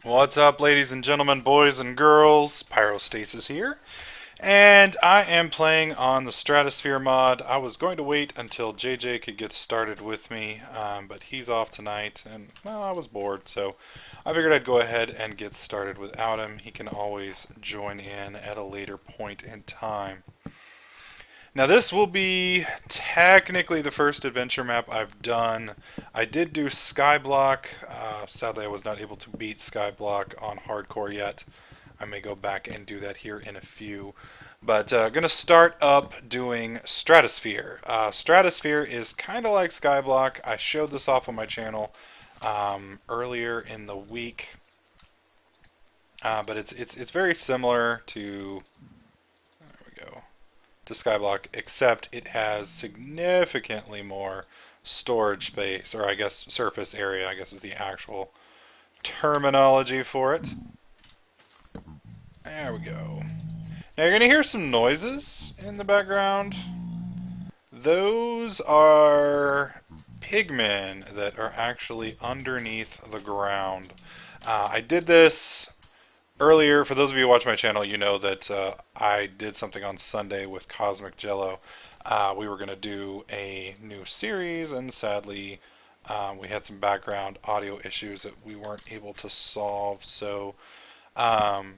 What's up, ladies and gentlemen, boys and girls? Pyrostasis here, and I am playing on the Stratosphere mod. I was going to wait until JJ could get started with me, but he's off tonight, and, well, I was bored, so I figured I'd go ahead and get started without him. He can always join in at a later point in time. Now, this will be technically the first adventure map I've done. I did do Skyblock. Sadly, I was not able to beat Skyblock on hardcore yet. I may go back and do that here in a few. But going to start up doing Stratosphere. Stratosphere is kind of like Skyblock. I showed this off on my channel earlier in the week. But it's very similar to Skyblock, except it has significantly more storage space, or I guess surface area, I guess is the actual terminology for it. There we go. Now you're going to hear some noises in the background. Those are pigmen that are actually underneath the ground. I did this earlier. For those of you who watch my channel, you know that I did something on Sunday with Cosmic Jello. We were going to do a new series, and sadly, we had some background audio issues that we weren't able to solve. So I've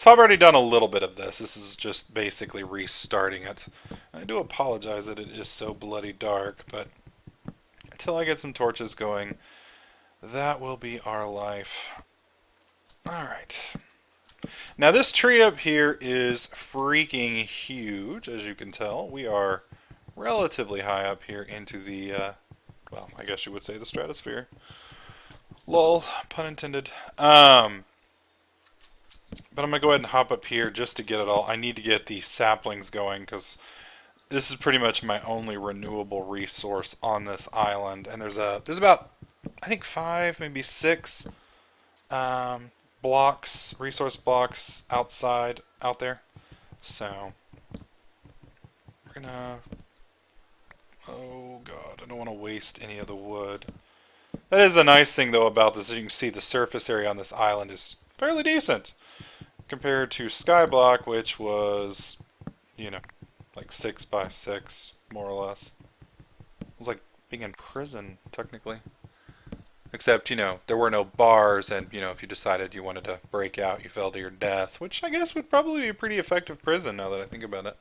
already done a little bit of this. This is just basically restarting it. I do apologize that it is so bloody dark, but until I get some torches going, that will be our life. Alright. Now this tree up here is freaking huge, as you can tell. We are relatively high up here into the, well, I guess you would say the stratosphere. Lol, pun intended. But I'm going to go ahead and hop up here just to get it all. I need to get the saplings going because this is pretty much my only renewable resource on this island. And there's about, I think 5, maybe 6 blocks, resource blocks out there. So we're gonna, oh god, I don't want to waste any of the wood. That is a nice thing though about this. As you can see, the surface area on this island is fairly decent compared to Skyblock, which was, you know, like 6 by 6 more or less. It was like being in prison technically. Except, you know, there were no bars, and, you know, if you decided you wanted to break out, you fell to your death, which I guess would probably be a pretty effective prison now that I think about it.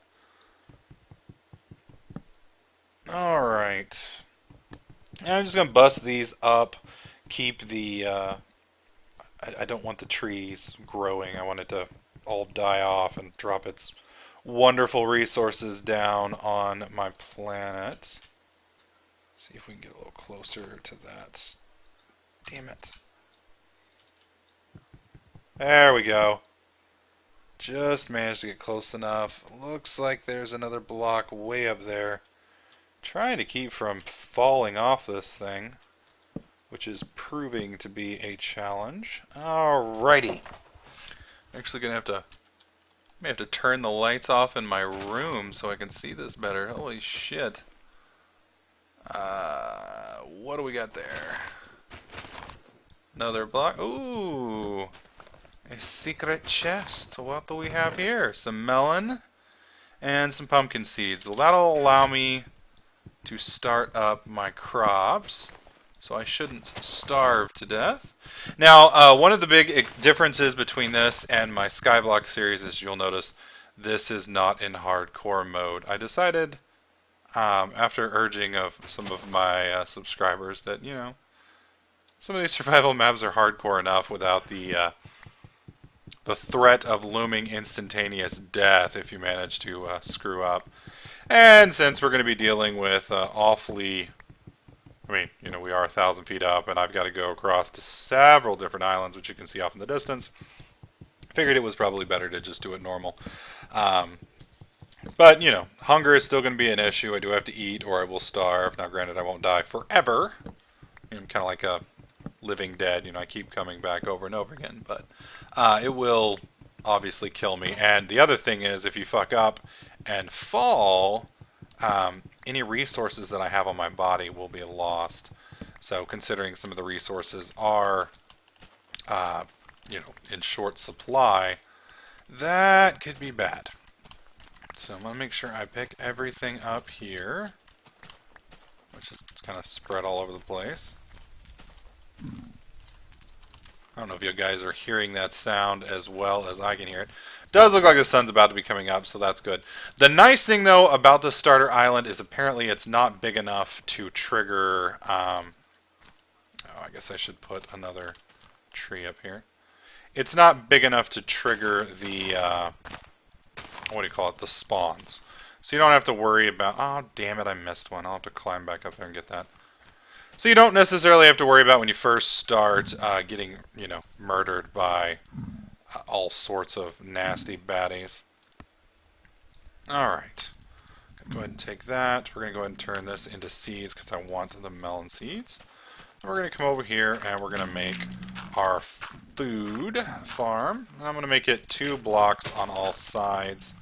Alright. I'm just going to bust these up, keep the, I don't want the trees growing. I want it to all die off and drop its wonderful resources down on my planet. See if we can get a little closer to that. Damn it. There we go. Just managed to get close enough. Looks like there's another block way up there. Trying to keep from falling off this thing, which is proving to be a challenge. Alrighty. Actually gonna may have to turn the lights off in my room so I can see this better. Holy shit. What do we got there? Another block. Ooh, a secret chest. What do we have here? Some melon and some pumpkin seeds. Well, that'll allow me to start up my crops, so I shouldn't starve to death. Now, one of the big differences between this and my Skyblock series is you'll notice this is not in hardcore mode. I decided, after urging of some of my subscribers, that, you know, some of these survival maps are hardcore enough without the threat of looming instantaneous death if you manage to screw up. And since we're going to be dealing with awfully, I mean, you know, we are 1,000 feet up, and I've got to go across to several different islands, which you can see off in the distance, figured it was probably better to just do it normal. But, you know, hunger is still going to be an issue. I do have to eat, or I will starve. Now, granted, I won't die forever. I'm kind of like a living dead, you know, I keep coming back over and over again, but it will obviously kill me. And the other thing is, if you fuck up and fall, any resources that I have on my body will be lost. So considering some of the resources are you know, in short supply, that could be bad. So I'm going to make sure I pick everything up here, which is kind of spread all over the place. I don't know if you guys are hearing that sound as well as I can hear it. Does look like the sun's about to be coming up, so that's good. The nice thing, though, about the starter island is apparently it's not big enough to trigger... oh, I guess I should put another tree up here. It's not big enough to trigger the... what do you call it? The spawns. So you don't have to worry about... Oh, damn it, I missed one. I'll have to climb back up there and get that. So you don't necessarily have to worry about when you first start getting, you know, murdered by all sorts of nasty baddies. Alright. Go ahead and take that. We're going to go ahead and turn this into seeds because I want the melon seeds. And we're going to come over here and we're going to make our food farm. And I'm going to make it 2 blocks on all sides.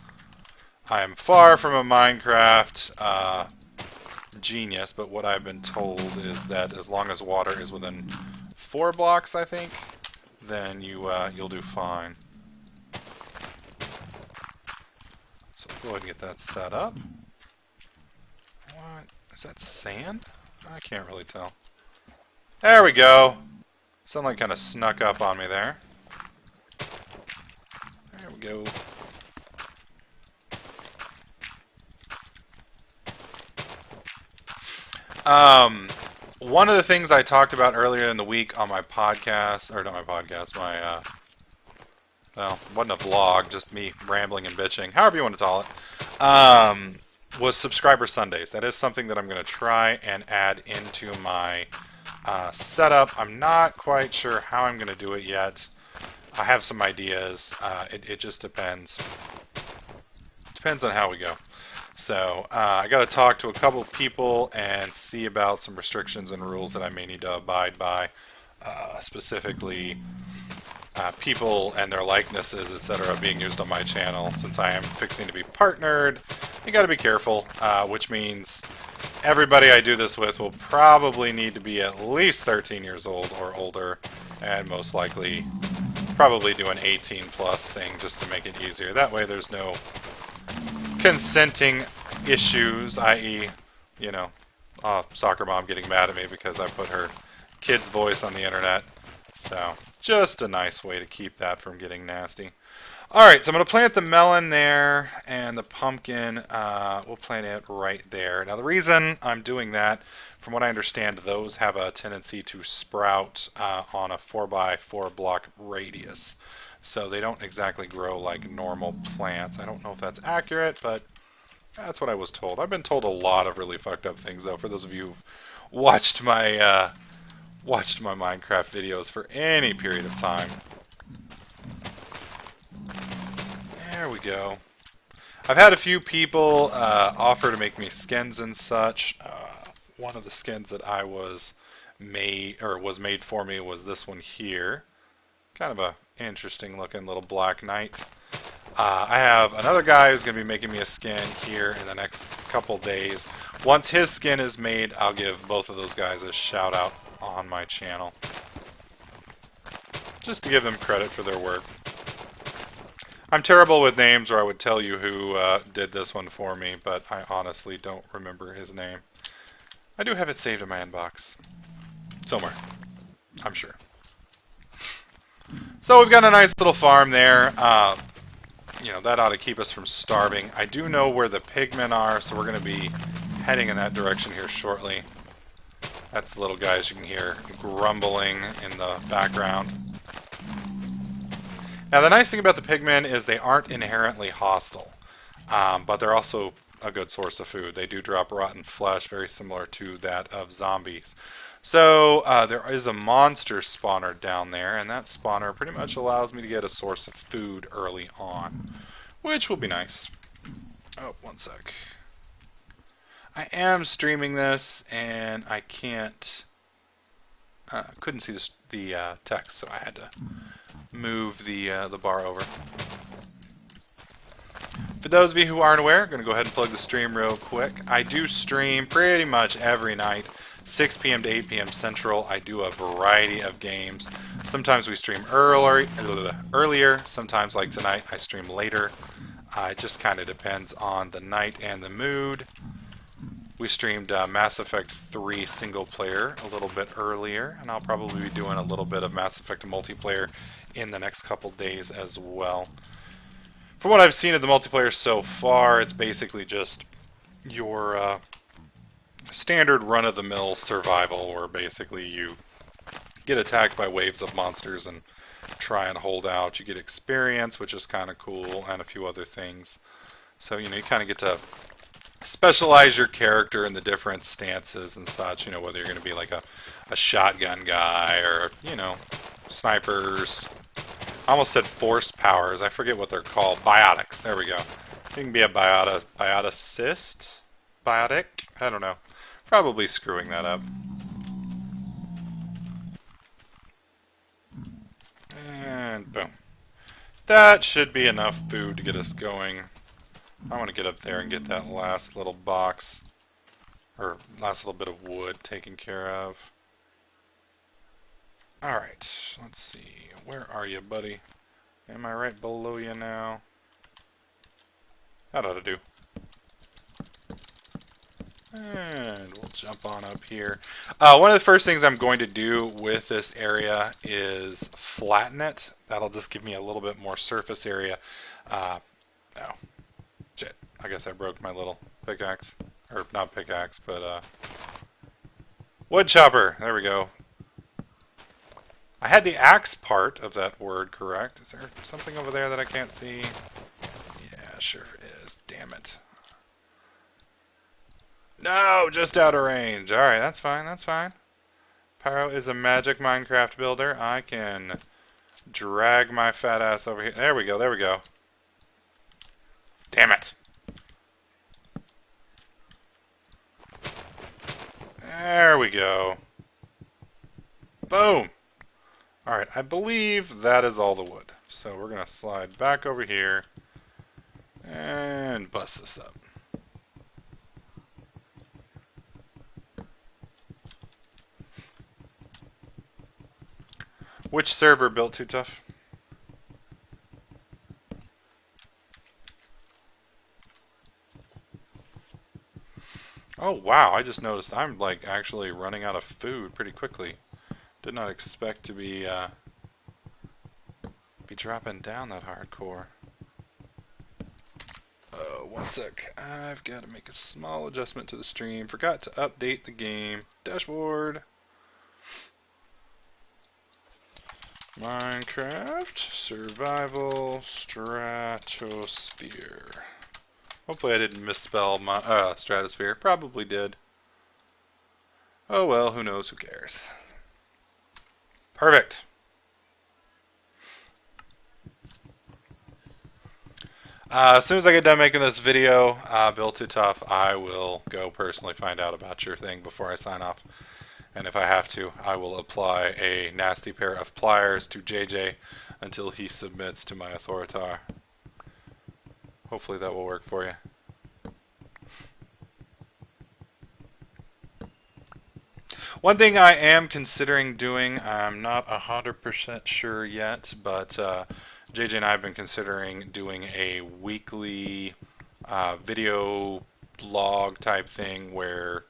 I am far from a Minecraft genius, but what I've been told is that as long as water is within 4 blocks, I think, then you'll do fine. So go ahead and get that set up. What? Is that sand? I can't really tell. There we go. Sunlight kind of snuck up on me there. There we go. One of the things I talked about earlier in the week on my podcast, or not my podcast, my, well, it wasn't a vlog, just me rambling and bitching, however you want to call it, was Subscriber Sundays. That is something that I'm going to try and add into my setup. I'm not quite sure how I'm going to do it yet. I have some ideas. It just depends. Depends on how we go. So I got to talk to a couple of people and see about some restrictions and rules that I may need to abide by, specifically people and their likenesses, etc., being used on my channel. Since I am fixing to be partnered, you got to be careful, which means everybody I do this with will probably need to be at least 13 years old or older, and most likely probably do an 18 plus thing just to make it easier. That way there's no consenting issues, i.e., you know, soccer mom getting mad at me because I put her kid's voice on the internet. So, just a nice way to keep that from getting nasty. Alright, so I'm going to plant the melon there, and the pumpkin, we'll plant it right there. Now, the reason I'm doing that, from what I understand, those have a tendency to sprout on a 4x4 block radius. So they don't exactly grow like normal plants. I don't know if that's accurate, but that's what I was told. I've been told a lot of really fucked up things, though, for those of you who've watched my Minecraft videos for any period of time. There we go. I've had a few people offer to make me skins and such. One of the skins that I was made for me was this one here. Kind of a interesting looking little black knight. I have another guy who's going to be making me a skin here in the next couple days. Once his skin is made, I'll give both of those guys a shout out on my channel. Just to give them credit for their work. I'm terrible with names, or I would tell you who did this one for me, but I honestly don't remember his name. I do have it saved in my inbox. Somewhere. I'm sure. So we've got a nice little farm there. You know, that ought to keep us from starving. I do know where the pigmen are, so we're going to be heading in that direction here shortly. That's the little guys you can hear grumbling in the background. Now, the nice thing about the pigmen is they aren't inherently hostile, but they're also a good source of food. They do drop rotten flesh, very similar to that of zombies. So there is a monster spawner down there, and that spawner pretty much allows me to get a source of food early on, which will be nice. Oh, one sec. I am streaming this, and I can't... couldn't see the text, so I had to move the bar over. For those of you who aren't aware, I'm going to go ahead and plug the stream real quick. I do stream pretty much every night, 6 p.m. to 8 p.m. Central, I do a variety of games. Sometimes we stream earlier. Sometimes, like tonight, I stream later. It just kind of depends on the night and the mood. We streamed Mass Effect 3 single player a little bit earlier, and I'll probably be doing a little bit of Mass Effect multiplayer in the next couple days as well. From what I've seen of the multiplayer so far, it's basically just your standard run-of-the-mill survival, where basically you get attacked by waves of monsters and try and hold out. You get experience, which is kind of cool, and a few other things. So, you know, you kind of get to specialize your character in the different stances and such, you know, whether you're going to be like a shotgun guy or, you know, snipers. I almost said force powers. I forget what they're called. Biotics. There we go. You can be a bioticist? Biotic? I don't know. Probably screwing that up. And boom. That should be enough food to get us going. I want to get up there and get that last little box, or last little bit of wood taken care of. Alright, let's see. Where are you, buddy? Am I right below you now? That ought to do. And we'll jump on up here. One of the first things I'm going to do with this area is flatten it. That'll just give me a little bit more surface area. Oh, shit. I guess I broke my little pickaxe. Or, not pickaxe, but wood chopper. There we go. I had the axe part of that word correct. Is there something over there that I can't see? Yeah, sure is. Damn it. No, just out of range. Alright, that's fine, that's fine. Pyro is a magic Minecraft builder. I can drag my fat ass over here. There we go, there we go. Damn it. There we go. Boom. Alright, I believe that is all the wood. So we're going to slide back over here and bust this up. Which server built too tough? Oh wow, I just noticed I'm like actually running out of food pretty quickly. Did not expect to be dropping down that hardcore. One sec. I've got to make a small adjustment to the stream. Forgot to update the game dashboard. Minecraft Survival Stratosphere. Hopefully I didn't misspell my Stratosphere. Probably did. Oh well, who knows, who cares. Perfect. As soon as I get done making this video, Built Too Tough, I will go personally find out about your thing before I sign off. And if I have to, I will apply a nasty pair of pliers to JJ until he submits to my authoritar. Hopefully that will work for you. One thing I am considering doing, I'm not 100% sure yet, but JJ and I have been considering doing a weekly video blog type thing where,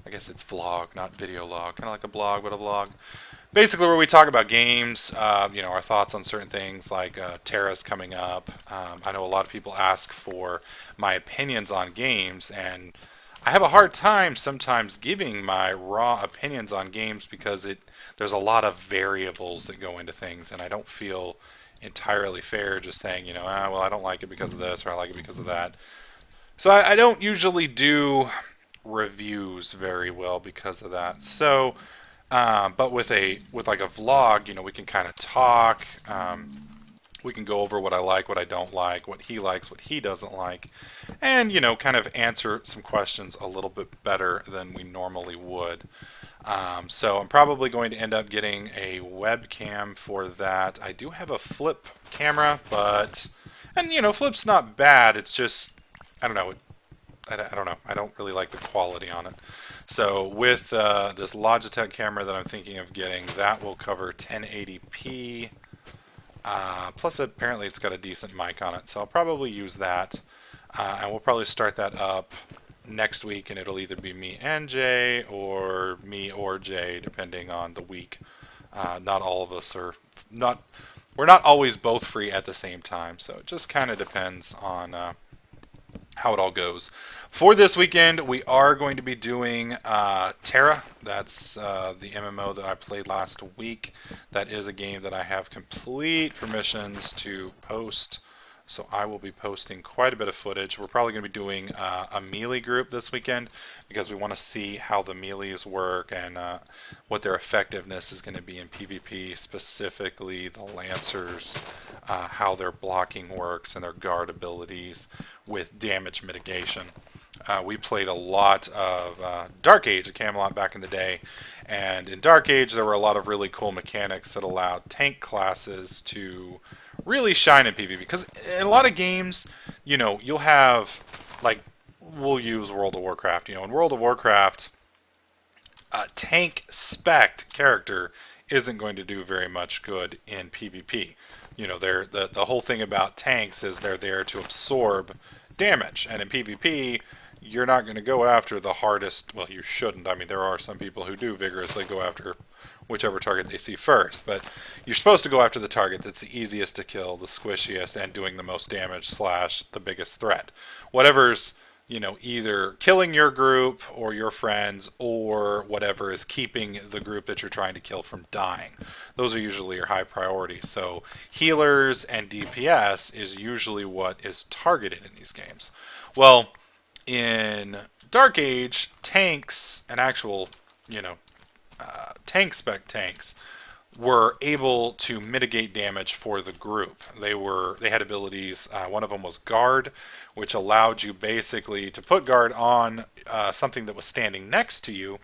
I guess it's vlog, not video log, kind of like a blog, but a vlog. Basically where we talk about games, you know, our thoughts on certain things like Terra's coming up. I know a lot of people ask for my opinions on games, and I have a hard time sometimes giving my raw opinions on games because there's a lot of variables that go into things, and I don't feel entirely fair just saying, you know, well, I don't like it because of this, or I like it because of that. So I don't usually do reviews very well because of that. So, but with like a vlog, you know, we can kind of talk. We can go over what I like, what I don't like, what he likes, what he doesn't like, and, you know, kind of answer some questions a little bit better than we normally would. So I'm probably going to end up getting a webcam for that. I do have a flip camera, and you know, flip's not bad. It's just, I don't know. I don't know. I don't really like the quality on it. So with this Logitech camera that I'm thinking of getting, that will cover 1080p. Plus, apparently it's got a decent mic on it, so I'll probably use that. And we'll probably start that up next week, and it'll either be me and Jay, or me or Jay, depending on the week. Not all of us are not. We're not always both free at the same time, so it just kind of depends on how it all goes. For this weekend, we are going to be doing Terra. That's the MMO that I played last week. That is a game that I have complete permissions to post. So I will be posting quite a bit of footage. We're probably going to be doing a melee group this weekend because we want to see how the melees work and what their effectiveness is going to be in PvP, specifically the Lancers, how their blocking works and their guard abilities with damage mitigation. We played a lot of Dark Age at Camelot back in the day, and in Dark Age there were a lot of really cool mechanics that allowed tank classes to really shine in PvP. Because in a lot of games, you know, you'll have, like, we'll use World of Warcraft. You know, in World of Warcraft, a tank spec character isn't going to do very much good in PvP. You know, the whole thing about tanks is they're there to absorb damage, and in PvP, you're not going to go after the hardest. Well, you shouldn't. I mean, there are some people who do vigorously go after whichever target they see first, but you're supposed to go after the target that's the easiest to kill, the squishiest, and doing the most damage / the biggest threat. Whatever's, you know, either killing your group or your friends, or whatever is keeping the group that you're trying to kill from dying. Those are usually your high priority. So healers and DPS is usually what is targeted in these games. Well, in Dark Age, tanks and actual, you know, tank spec tanks were able to mitigate damage for the group. They had abilities. One of them was guard, which allowed you basically to put guard on something that was standing next to you,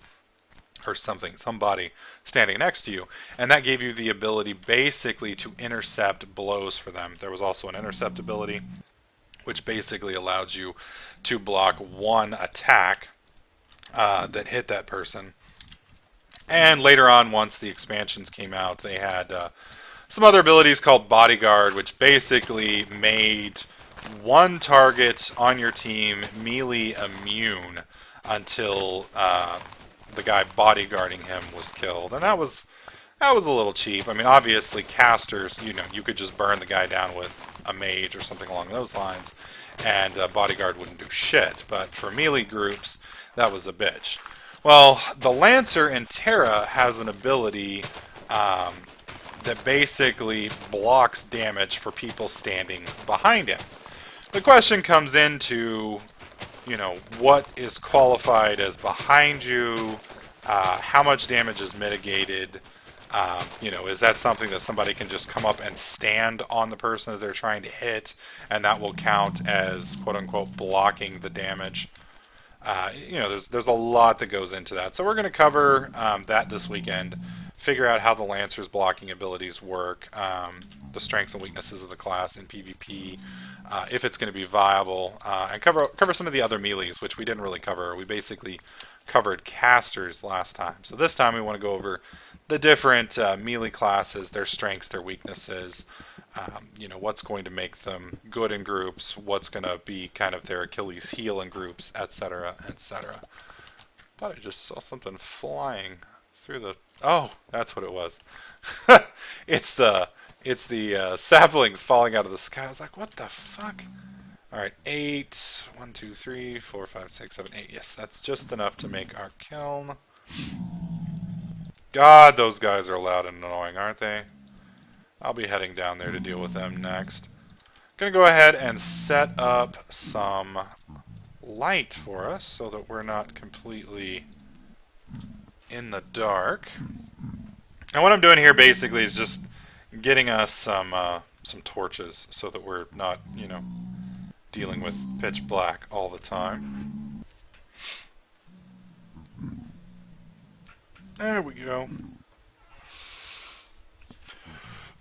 or somebody standing next to you, and that gave you the ability basically to intercept blows for them. There was also an intercept ability, which basically allowed you to block one attack that hit that person. And later on, once the expansions came out, they had some other abilities called Bodyguard, which basically made one target on your team melee immune until the guy bodyguarding him was killed. And that was a little cheap. I mean, obviously, casters, you know, you could just burn the guy down with a mage or something along those lines, and Bodyguard wouldn't do shit. But for melee groups, that was a bitch. Well, the Lancer in Terra has an ability that basically blocks damage for people standing behind him. The question comes into, you know, what is qualified as behind you, how much damage is mitigated, you know, is that something that somebody can just come up and stand on the person that they're trying to hit, and that will count as, quote-unquote, blocking the damage? You know, there's a lot that goes into that. So we're going to cover that this weekend, figure out how the Lancer's blocking abilities work, the strengths and weaknesses of the class in PvP, if it's going to be viable, and cover some of the other melees, which we didn't really cover. We basically covered casters last time. So this time we want to go over the different melee classes, their strengths, their weaknesses, you know, what's going to make them good in groups, what's going to be kind of their Achilles heel in groups, etc., etc. Thought I just saw something flying through the... Oh, that's what it was. It's the saplings falling out of the sky. I was like, what the fuck? Alright, 8. 1, 2, 3, 4, 5, 6, 7, 8. Yes, that's just enough to make our kiln. God, those guys are loud and annoying, aren't they? I'll be heading down there to deal with them next. Gonna go ahead and set up some light for us so that we're not completely in the dark. And what I'm doing here basically is just getting us some torches so that we're not, you know, dealing with pitch black all the time. There we go.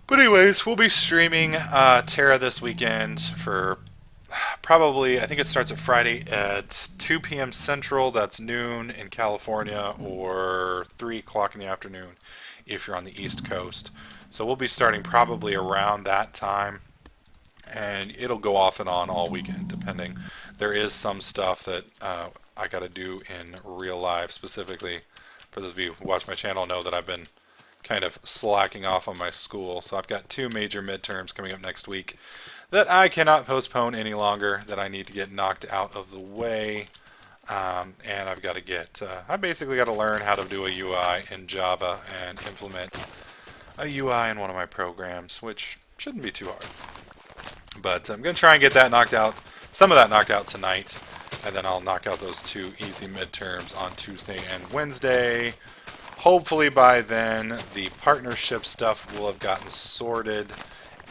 But anyways, we'll be streaming Terra this weekend for probably, I think it starts at Friday at 2 p.m. Central. That's noon in California, or 3 o'clock in the afternoon if you're on the East Coast. So we'll be starting probably around that time, and it'll go off and on all weekend, depending. There is some stuff that I got to do in real life, specifically for those of you who watch my channel know that I've been kind of slacking off on my school. So I've got 2 major midterms coming up next week that I cannot postpone any longer, that I need to get knocked out of the way. And I've got to get, I basically got to learn how to do a UI in Java and implement a UI in one of my programs, which shouldn't be too hard. But I'm going to try and get that knocked out, some of that knocked out tonight, and then I'll knock out those 2 easy midterms on Tuesday and Wednesday. Hopefully by then the partnership stuff will have gotten sorted,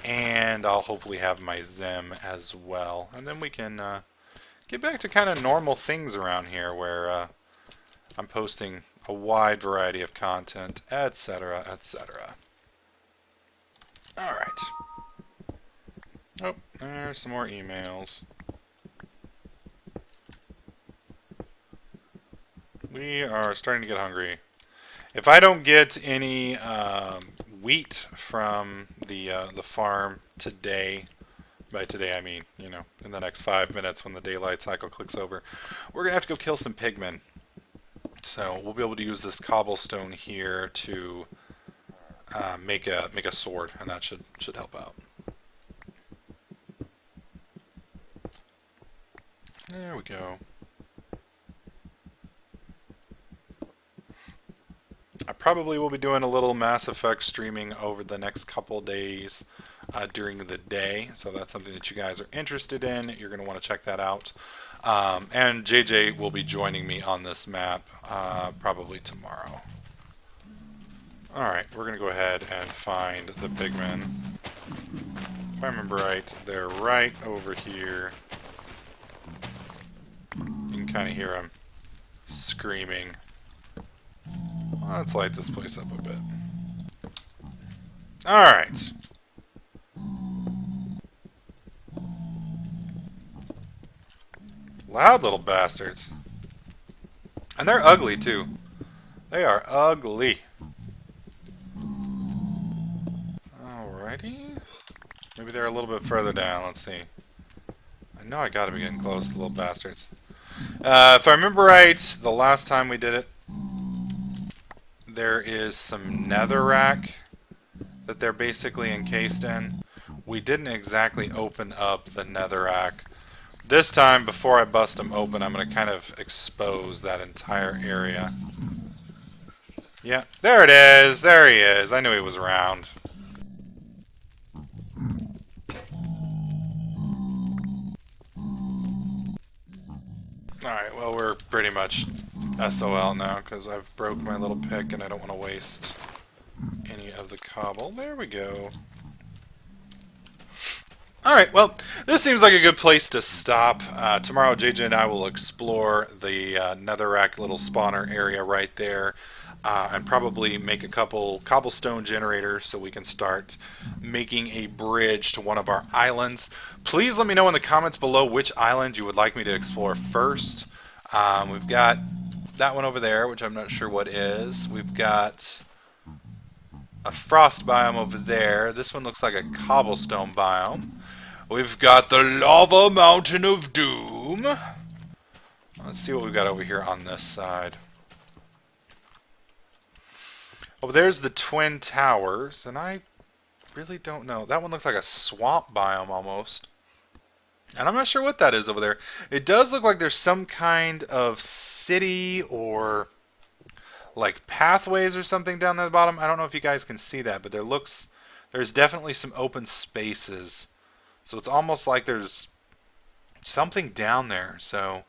and I'll hopefully have my Zim as well. And then we can get back to kind of normal things around here where I'm posting a wide variety of content, etc., etc. Alright. Oh, there's some more emails. We are starting to get hungry. If I don't get any wheat from the farm today, by today I mean, you know, in the next 5 minutes when the daylight cycle clicks over, we're going to have to go kill some pigmen. So we'll be able to use this cobblestone here to make a sword, and that should help out. There we go. I probably will be doing a little Mass Effect streaming over the next couple days during the day, so that's something that you guys are interested in. You're going to want to check that out. And JJ will be joining me on this map probably tomorrow. Alright, we're going to go ahead and find the pigmen. If I remember right, they're right over here. You can kind of hear them screaming. Let's light this place up a bit. Alright. Loud little bastards. And they're ugly too. They are ugly. Alrighty. Maybe they're a little bit further down. Let's see. I know I gotta be getting close to little bastards. If I remember right, the last time we did it, there is some netherrack that they're basically encased in. We didn't exactly open up the netherrack. This time, before I bust them open, I'm going to kind of expose that entire area. Yeah, there it is. There he is. I knew he was around. Alright, well, we're pretty much SOL now because I've broke my little pick and I don't want to waste any of the cobble. There we go. Alright, well, this seems like a good place to stop. Tomorrow, JJ and I will explore the netherrack little spawner area right there, and probably make a couple cobblestone generators so we can start making a bridge to one of our islands. Please let me know in the comments below which island you would like me to explore first. We've got that one over there, which I'm not sure what is. We've got a frost biome over there. This one looks like a cobblestone biome. We've got the lava mountain of doom. Let's see what we've got over here on this side. Oh, there's the Twin Towers, and I really don't know. That one looks like a swamp biome almost. And I'm not sure what that is over there. It does look like there's some kind of city or like pathways or something down there at the bottom. I don't know if you guys can see that, but there's definitely some open spaces. So it's almost like there's something down there. So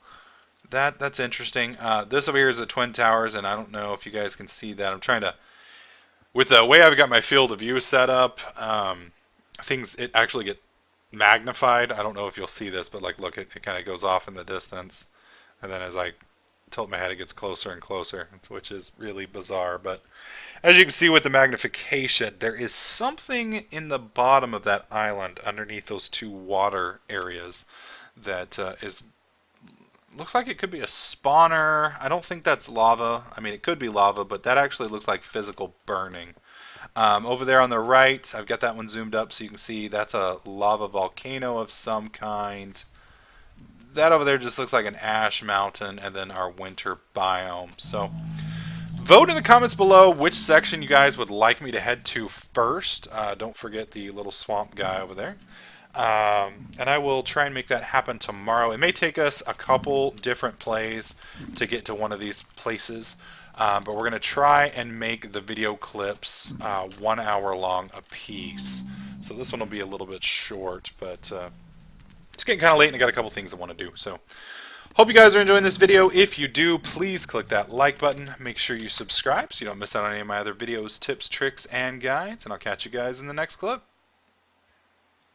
that's interesting. This over here is the Twin Towers, and I don't know if you guys can see that. I'm trying to, with the way I've got my field of view set up, it actually get magnified. I don't know if you'll see this, but like, look, it kind of goes off in the distance, and then as I tilt my head, it gets closer and closer, which is really bizarre. But as you can see with the magnification, there is something in the bottom of that island underneath those 2 water areas that is looks like it could be a spawner. I don't think that's lava. I mean, it could be lava, but that actually looks like physical burning. Over there on the right, I've got that one zoomed up so you can see that's a lava volcano of some kind. That over there just looks like an ash mountain, and then our winter biome. So vote in the comments below which section you guys would like me to head to first. Don't forget the little swamp guy over there. And I will try and make that happen tomorrow. It may take us a couple different plays to get to one of these places, but we're going to try and make the video clips 1 hour long a piece. So this one will be a little bit short, but it's getting kind of late and I got a couple things I want to do. So hope you guys are enjoying this video. If you do, please click that like button. Make sure you subscribe so you don't miss out on any of my other videos, tips, tricks, and guides. And I'll catch you guys in the next clip.